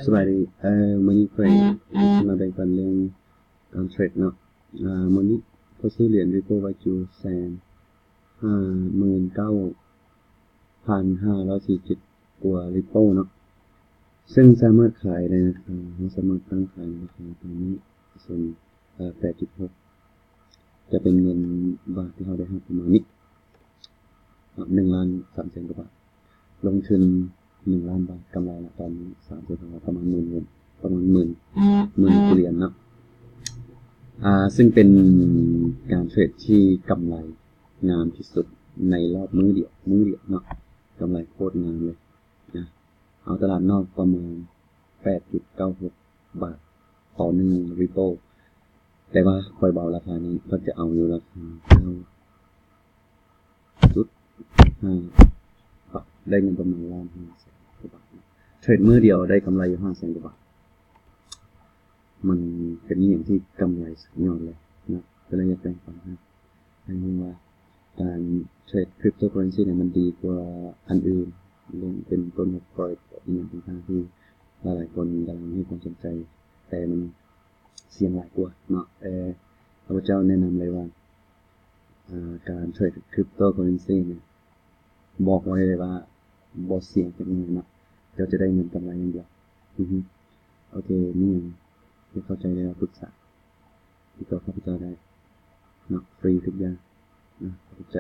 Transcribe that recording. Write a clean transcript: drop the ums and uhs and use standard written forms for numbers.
สวัสดีวันนี้ค่อยมาแบ่งปันเรื่องการเทรดเนาะวันนี้เขาซื้อเหรียญ Ripple ไว้อยู่159,547กว่า Ripple เนาะซึ่งสามารถขายได้นะครับเราสามารถตั้งขายราคาตอนนี้ส่วน8.6จะเป็นเงินบาทที่เราได้ประมาณนี้1,300,000 กว่าบาทลงทุน1,000,000 บาทกำไรละตอนนี้300,000 กว่าประมาณ10,000 เงินประมาณหมื่นเหรียญเนาะซึ่งเป็นการเทรดที่กำไรงามที่สุดในรอบมื้อเดียวเนาะกำไรโคตรงามเลยนะเอาตลาดนอกประมาณ 8.96 บาทต่อ1 Ripple แต่ว่าคอยเบาราคานี้ก็จะเอาอยู่ราคา 9.5 ได้เงินประมาณ1,500,000 กว่าบาทเทรดมื้อเดียวได้กำไรอยู่500,000 กว่าบาทมันเป็นอย่างที่กำไรสุดยอดเลยนะก็เลยอยากแบ่งปันให้รู้ว่าการเทรดคริปโตเคอเรนซีเนี่ยมันดีกว่าอันอื่นเป็นต้นแบบปล่อยอย่างต่างๆที่หลายคนกำลังให้ความสนใจแต่มันเสี่ยงหลายกว่าเนาะพระเจ้าแนะนำเลยว่าการเทรดคริปโตเคอเรนซีเนี่ยบอกไว้เลยว่าบ่เสี่ยงจังเลยนะเดี๋ยวจะได้เงินกำไรอย่างเดียวโอเคนี่ที่เข้าใจได้ว่าปรึกษาที่ตัวข้าพเจ้าได้เนาะฟรีทุกอย่างนะเข้าใจ